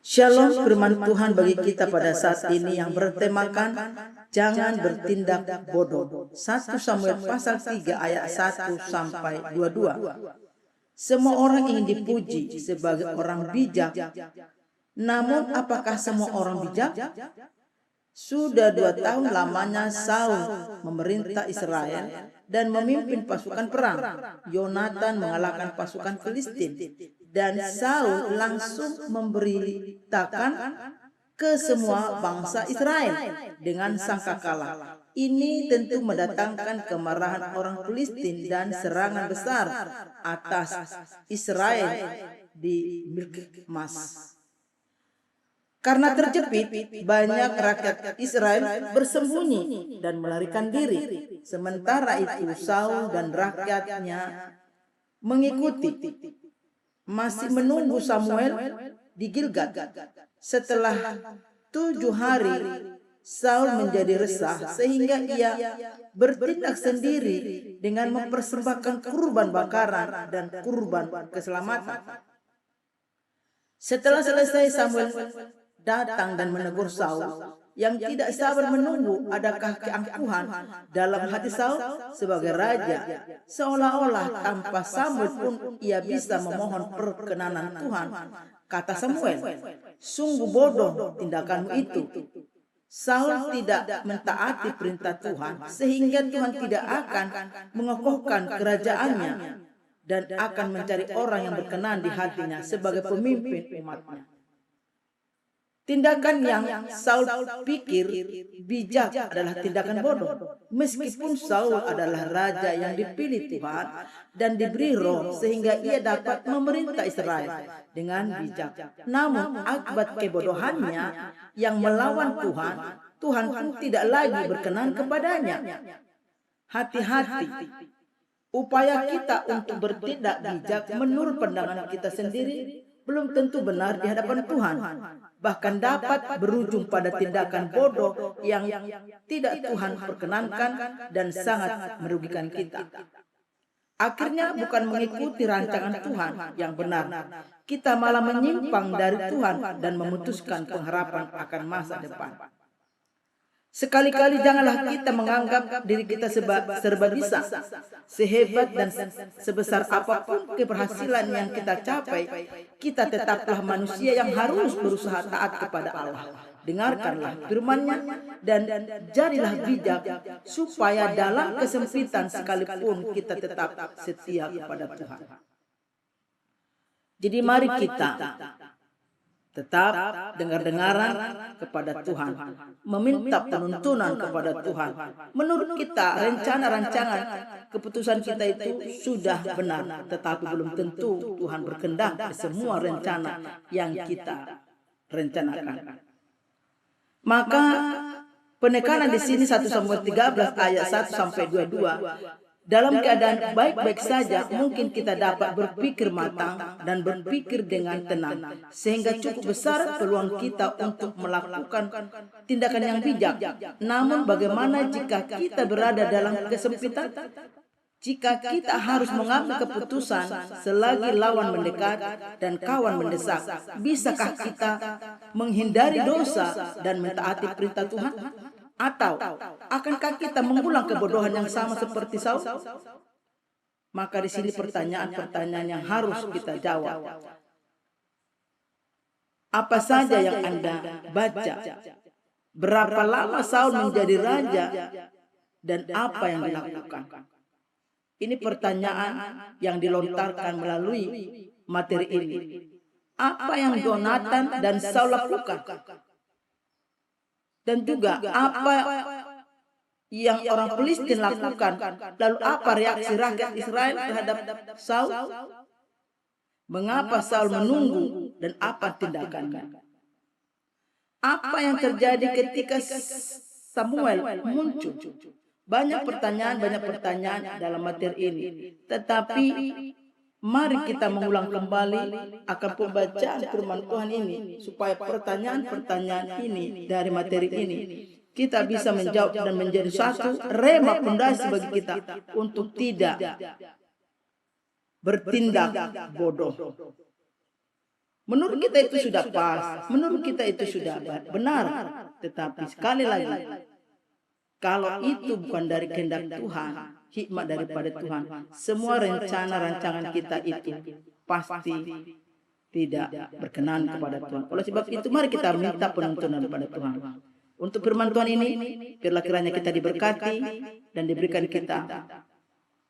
Shalom, firman Tuhan bagi kita pada saat ini yang bertemakan jangan bertindak bodoh. 1 Samuel pasal 3 ayat 1 sampai 22. Semua orang ingin dipuji sebagai orang bijak. Namun apakah semua orang bijak? Sudah 2 tahun lamanya Saul memerintah Israel dan memimpin pasukan perang. Yonatan mengalahkan pasukan Filistin dan Saul langsung memberitakan ke semua bangsa Israel dengan sangkakala. Ini tentu mendatangkan kemarahan orang Filistin dan serangan besar atas Israel di Mikmas. Karena terjepit, banyak rakyat Israel bersembunyi dan melarikan diri. Sementara itu Saul dan rakyatnya mengikuti, masih menunggu Samuel di Gilgal. Setelah 7 hari, Saul menjadi resah sehingga ia bertindak sendiri dengan mempersembahkan kurban bakaran dan kurban keselamatan. Setelah selesai, Samuel datang dan menegur Saul yang tidak sabar menunggu adakah keangkuhan dalam hati Saul sebagai raja. Seolah-olah tanpa Samuel pun ia bisa memohon perkenanan Tuhan. Kata Samuel, sungguh bodoh tindakanmu itu. Saul tidak mentaati perintah Tuhan sehingga Tuhan tidak akan mengokohkan kerajaannya dan akan mencari orang yang berkenan di hatinya sebagai pemimpin umatnya. Tindakan yang Saul pikir bijak adalah tindakan bodoh. Meskipun Saul adalah raja yang dipilih Tuhan dan diberi roh sehingga ia dapat memerintah Israel dengan bijak. Namun akibat kebodohannya yang melawan Tuhan, Tuhan pun tidak lagi berkenan kepadanya. Hati-hati. Upaya kita untuk bertindak bijak menurut pandangan kita sendiri belum tentu benar di hadapan Tuhan. Bahkan dapat berujung pada tindakan bodoh yang tidak Tuhan perkenankan dan sangat merugikan kita. Akhirnya bukan mengikuti rancangan Tuhan yang benar, kita malah menyimpang dari Tuhan dan memutuskan pengharapan akan masa depan. Sekali-kali janganlah kita menganggap diri kita serba bisa. Sehebat dan sebesar apapun keberhasilan yang kita capai, kita tetaplah manusia yang harus berusaha taat kepada Allah. Dengarkanlah firman-Nya dan jadilah bijak supaya dalam kesempitan sekalipun kita tetap setia kepada Tuhan. Jadi mari kita tetap dengar-dengaran kepada Tuhan, meminta penuntunan kepada Tuhan. Menurut kita, rencana-rancangan keputusan kita itu sudah benar, tetapi belum tentu Tuhan berkehendak semua rencana yang kita rencanakan. Maka penekanan di sini 1 Samuel 13 ayat 1 sampai 22. Dalam keadaan baik-baik saja, mungkin kita dapat berpikir matang dan berpikir dengan tenang, sehingga cukup besar peluang kita untuk melakukan tindakan yang bijak. Namun bagaimana jika kita berada dalam kesempitan? Jika kita harus mengambil keputusan selagi lawan mendekat dan kawan mendesak, bisakah kita menghindari dosa dan mentaati perintah Tuhan? Atau akankah kita mengulang kebodohan yang sama seperti Saul? Maka di sini pertanyaan-pertanyaan yang harus kita jawab. Apa saja yang Anda baca? Berapa lama Saul menjadi raja dan apa yang dilakukan? Ini pertanyaan yang dilontarkan melalui materi ini. Apa yang Yonatan dan Saul lakukan? Dan juga apa yang orang Filistin lakukan. Lalu apa reaksi rakyat Israel terhadap Saul? Mengapa Saul menunggu dan apa tindakannya? Apa yang terjadi ketika Samuel muncul? Banyak pertanyaan dalam materi ini. Tetapi mari kita mengulang kembali akan pembacaan firman Tuhan ini supaya pertanyaan-pertanyaan ini dari materi ini kita bisa menjawab dan menjadi satu rema pondasi bagi kita untuk tidak bertindak bodoh. Menurut kita itu sudah pas, menurut kita itu sudah benar. Tetapi sekali lagi, kalau itu bukan dari kehendak Tuhan, hikmat daripada Tuhan, semua rencana-rancangan kita itu pasti tidak berkenan kepada Tuhan. Oleh sebab itu mari kita minta penuntunan kepada Tuhan. Untuk firman Tuhan ini, biarlah kiranya kita diberkati dan diberikan kita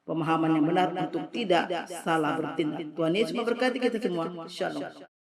pemahaman yang benar untuk tidak salah bertindak. Tuhan Yesus memberkati kita semua. Shalom.